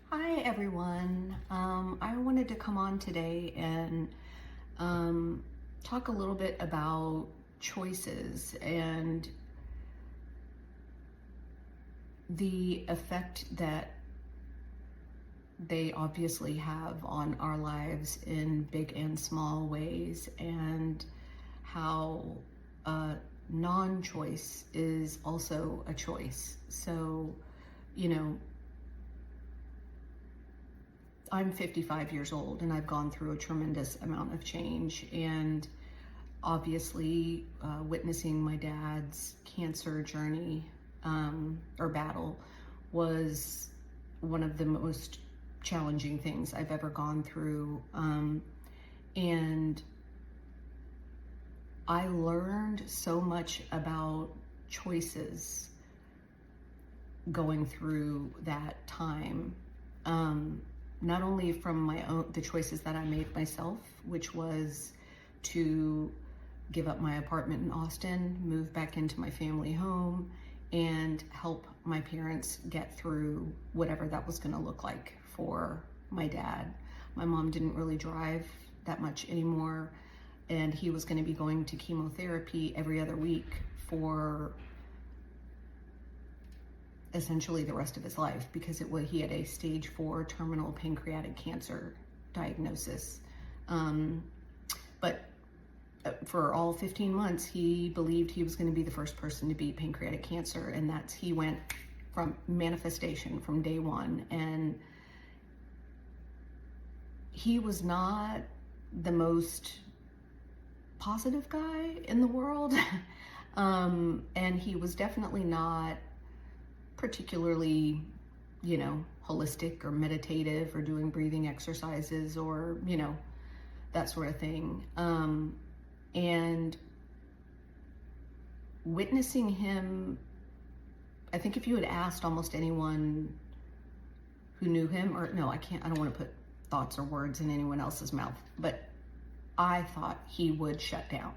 Hi everyone. I wanted to come on today and talk a little bit about choices and the effect that they obviously have on our lives in big and small ways, and how non-choice is also a choice. So, you know, I'm 55 years old and I've gone through a tremendous amount of change, and obviously witnessing my dad's cancer journey or battle was one of the most challenging things I've ever gone through. And I learned so much about choices going through that time. Not only from the choices that I made myself, which was to give up my apartment in Austin, move back into my family home, and help my parents get through whatever that was going to look like for my dad. My mom didn't really drive that much anymore, and he was going to be going to chemotherapy every other week for essentially the rest of his life, because he had a stage 4 terminal pancreatic cancer diagnosis. But for all 15 months, he believed he was going to be the first person to beat pancreatic cancer, and he went from manifestation from day one. And he was not the most positive guy in the world. And he was definitely not particularly, holistic or meditative or doing breathing exercises or, that sort of thing. And witnessing him, I think if you had asked almost anyone who knew him, or no, I don't want to put thoughts or words in anyone else's mouth, but I thought he would shut down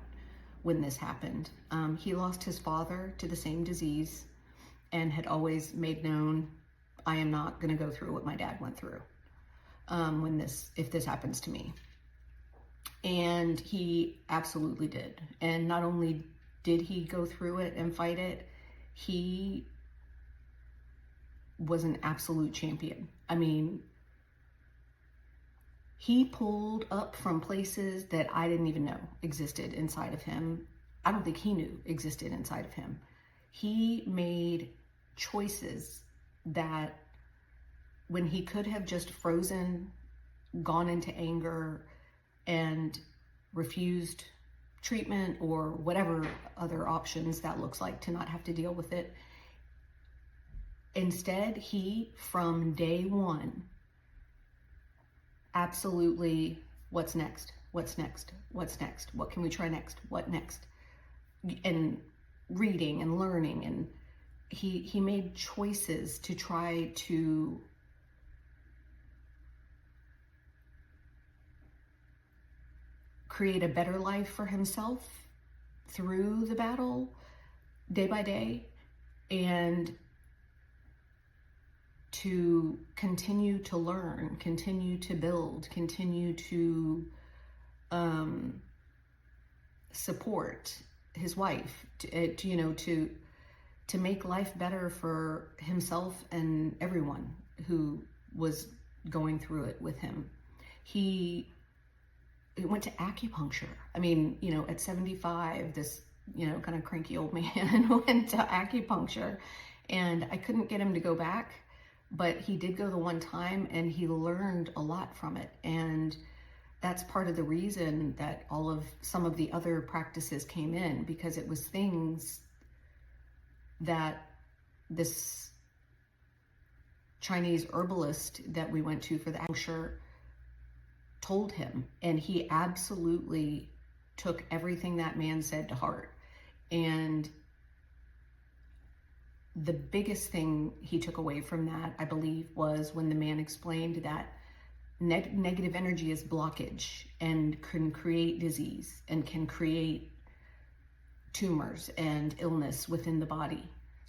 when this happened. He lost his father to the same disease and had always made known, I am not going to go through what my dad went through if this happens to me. And he absolutely did. And not only did he go through it and fight it, he was an absolute champion. I mean, he pulled up from places that I didn't even know existed inside of him. I don't think he knew existed inside of him. He made choices that, when he could have just frozen, gone into anger, and refused treatment or whatever other options that looks like to not have to deal with it, instead, he, from day one, absolutely, what's next? What's next? What's next? What can we try next? What next? And reading and learning, and he made choices to try to create a better life for himself through the battle, day by day, and to continue to learn, continue to build, continue to support his wife, to make life better for himself and everyone who was going through it with him. He went to acupuncture. I mean, at 75, this, kind of cranky old man went to acupuncture, and I couldn't get him to go back, but he did go the one time, and he learned a lot from it. And that's part of the reason that some of the other practices came in, because it was things that this Chinese herbalist that we went to for the acupuncture told him, and he absolutely took everything that man said to heart. And the biggest thing he took away from that, I believe, was when the man explained that negative energy is blockage and can create disease and can create tumors and illness within the body.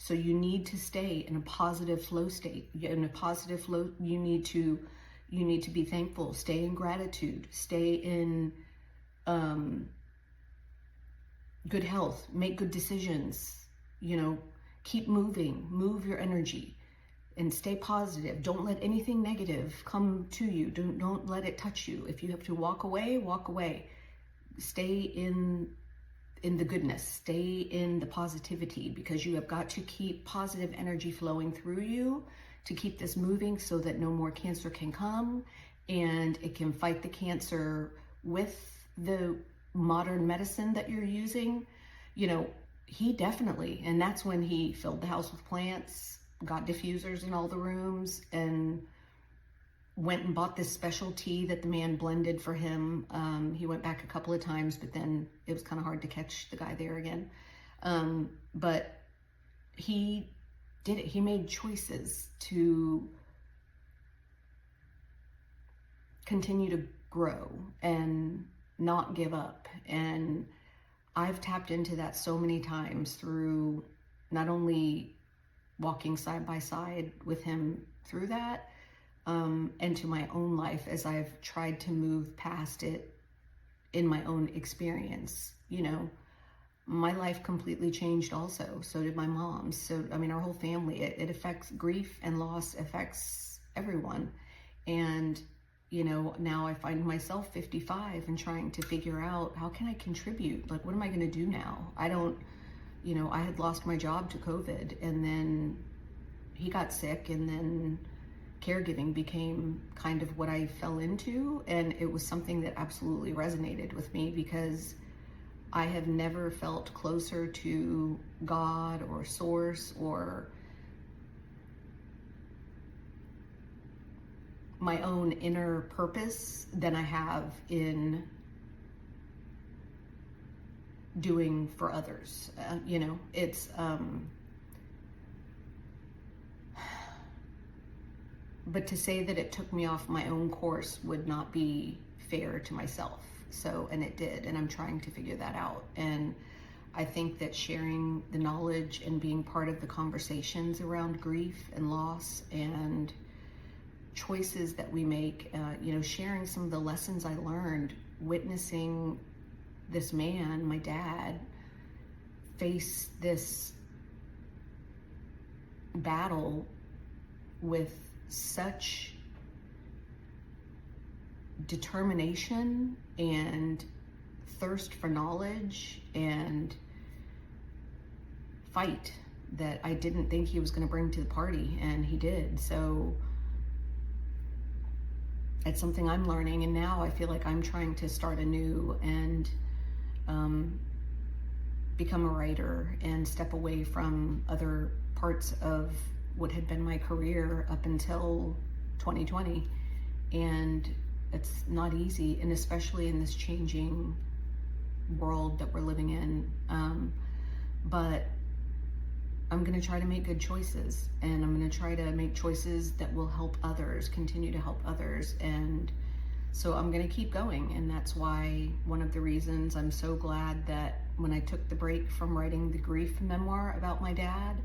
So you need to stay in a positive flow state. In a positive flow, you need to be thankful, stay in gratitude, stay in good health, make good decisions, keep moving, move your energy and stay positive. Don't let anything negative come to you. Don't let it touch you. If you have to walk away, walk away. Stay in the goodness, stay in the positivity, because you have got to keep positive energy flowing through you to keep this moving so that no more cancer can come, and it can fight the cancer with the modern medicine that you're using. He definitely, and that's when he filled the house with plants, got diffusers in all the rooms, and went and bought this special tea that the man blended for him. He went back a couple of times, but then it was kind of hard to catch the guy there again. But he did it. He made choices to continue to grow and not give up. And I've tapped into that so many times through not only walking side by side with him through that, and to my own life as I've tried to move past it in my own experience. My life completely changed also. So did my mom's. So, our whole family, it affects, grief and loss affects everyone. And, now I find myself 55 and trying to figure out, how can I contribute? Like, what am I going to do now? I had lost my job to COVID, and then he got sick, and then caregiving became kind of what I fell into. And it was something that absolutely resonated with me, because I have never felt closer to God or source or my own inner purpose than I have in doing for others. It's but to say that it took me off my own course would not be fair to myself. So, and it did, and I'm trying to figure that out. And I think that sharing the knowledge and being part of the conversations around grief and loss and choices that we make, sharing some of the lessons I learned, witnessing this man, my dad, face this battle with such determination and thirst for knowledge and fight that I didn't think he was going to bring to the party, and he did. So it's something I'm learning, and now I feel like I'm trying to start anew and become a writer and step away from other parts of what had been my career up until 2020. And it's not easy, and especially in this changing world that we're living in. But I'm going to try to make good choices, and I'm going to try to make choices that will help others, continue to help others. And so I'm going to keep going. And that's why one of the reasons I'm so glad that when I took the break from writing the grief memoir about my dad,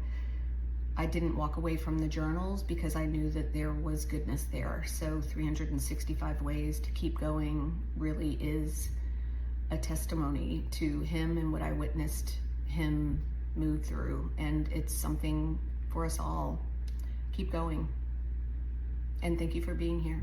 I didn't walk away from the journals, because I knew that there was goodness there. So 365 Ways to Keep Going really is a testimony to him and what I witnessed him move through. And it's something for us all. Keep going. And thank you for being here.